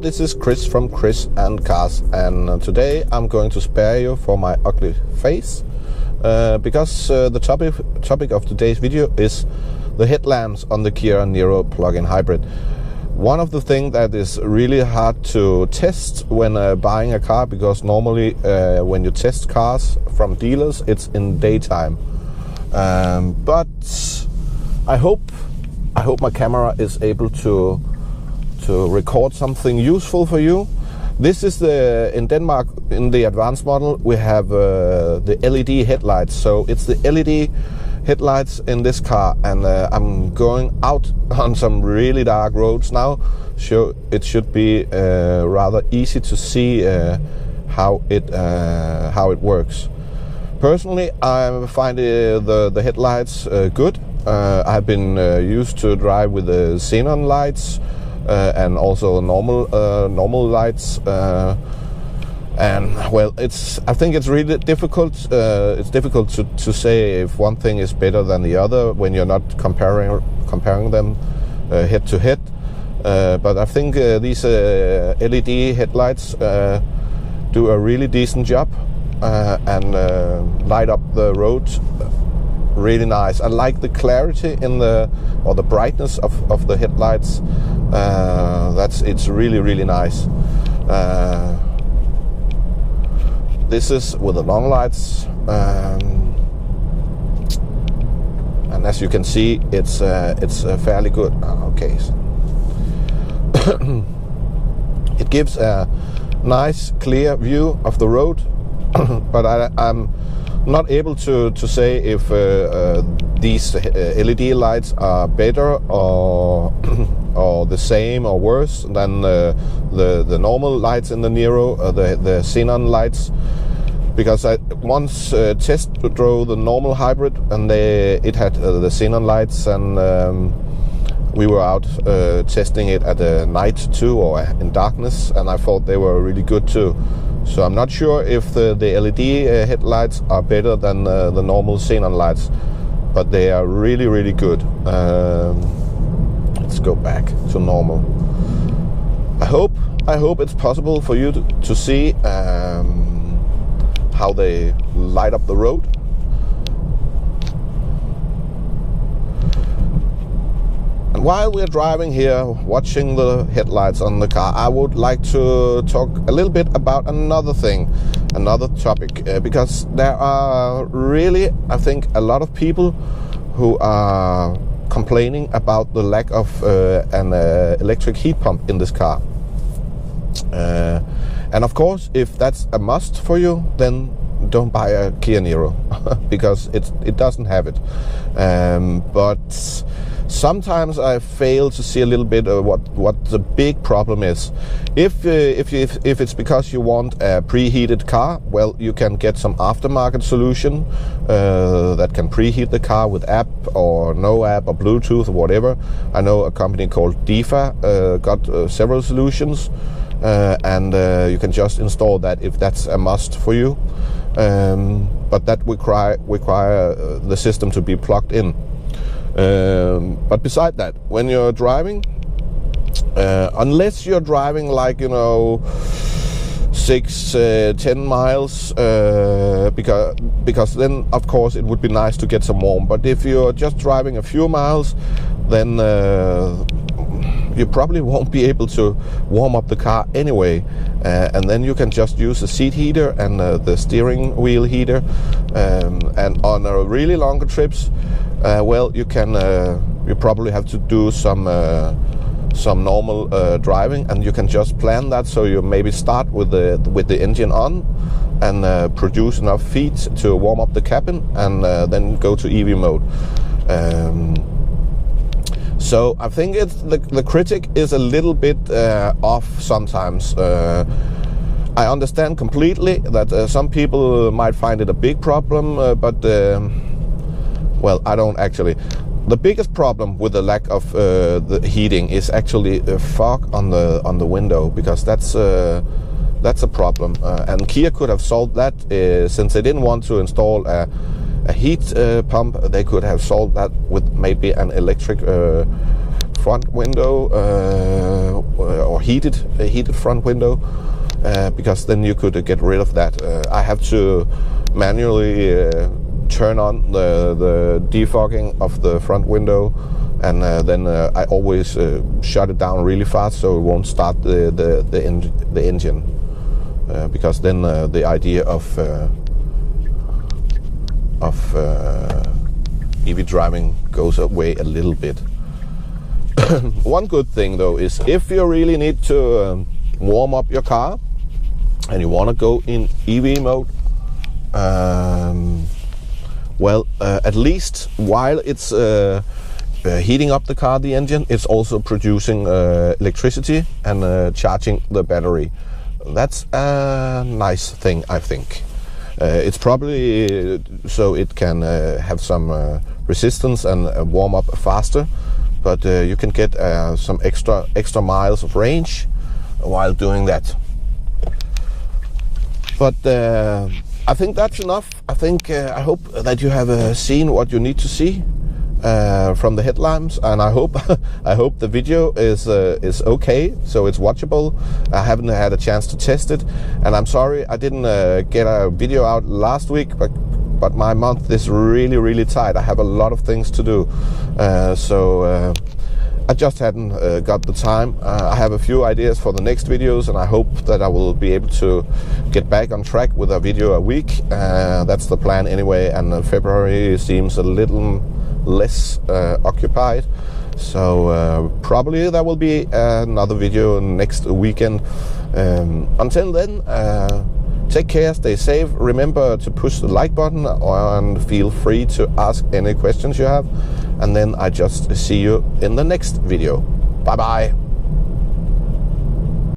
this is Chris from Chris and Cars, and today I'm going to spare you for my ugly face because the topic of today's video is the headlamps on the Kia Niro plug-in hybrid. One of the things that is really hard to test when buying a car, because normally when you test cars from dealers it's in daytime, but I hope my camera is able to record something useful for you. This is in Denmark, in the advanced model, we have the LED headlights. So it's the LED headlights in this car, and I'm going out on some really dark roads now. So it should be rather easy to see how it works. Personally, I find the headlights good. I've been used to drive with the xenon lights and also normal lights, and well, I think it's really difficult. It's difficult to say if one thing is better than the other when you're not comparing them head to head. But I think these LED headlights do a really decent job and light up the road really nice. I like the clarity in the brightness of the headlights. It's really nice. This is with the long lights, and as you can see, it's fairly good. Okay, it gives a nice clear view of the road, but I'm not able to say if these LED lights are better or the same or worse than the normal lights in the Niro, the xenon lights, because I once test drove the normal hybrid and it had the xenon lights, and we were out testing it at night too, or in darkness, and I thought they were really good too. So I'm not sure if the LED headlights are better than the normal xenon lights, but they are really good. Let's go back to normal. I hope it's possible for you to see how they light up the road. And while we're driving here, watching the headlights on the car, I would like to talk a little bit about another topic, because there are really, I think, a lot of people who are complaining about the lack of an electric heat pump in this car. And of course, if that's a must for you, then don't buy a Kia Niro because it doesn't have it. But sometimes I fail to see a little bit of what the big problem is. If it's because you want a preheated car, well, you can get some aftermarket solution that can preheat the car with app or no app or Bluetooth or whatever. I know a company called DIFA got several solutions, and you can just install that if that's a must for you. But that require the system to be plugged in. But beside that, when you're driving, unless you're driving like 6-10 miles, because then of course it would be nice to get some warm. But if you're just driving a few miles, then you probably won't be able to warm up the car anyway, and then you can just use the seat heater and the steering wheel heater, and on really longer trips, well, you probably have to do some normal driving, and you can just plan that, so you maybe start with the engine on and produce enough heat to warm up the cabin, and then go to EV mode. So I think the critic is a little bit off sometimes. I understand completely that some people might find it a big problem, but well, I don't actually. The biggest problem with the lack of the heating is actually fog on the window, because that's a problem. And Kia could have solved that since they didn't want to install a heat pump. They could have solved that with maybe an electric front window, or a heated front window, because then you could get rid of that. I have to manually turn on the defogging of the front window, and then I always shut it down really fast so it won't start the engine, because then the idea of EV driving goes away a little bit. One good thing though is if you really need to warm up your car and you want to go in EV mode, well, at least while it's heating up the car, the engine, it's also producing electricity and charging the battery. That's a nice thing, I think. It's probably so it can have some resistance and warm up faster, but you can get some extra miles of range while doing that. But I think that's enough. I hope that you have seen what you need to see from the headlamps, and I hope the video is okay, so it's watchable. I haven't had a chance to test it, and I'm sorry I didn't get a video out last week, but my month is really tight. I have a lot of things to do, so I just hadn't got the time. I have a few ideas for the next videos, and I hope that I will be able to get back on track with a video a week. That's the plan anyway, and February seems a little less occupied, so probably there will be another video next weekend. Until then, take care, stay safe, remember to push the like button, and feel free to ask any questions you have, and then I just see you in the next video. Bye bye.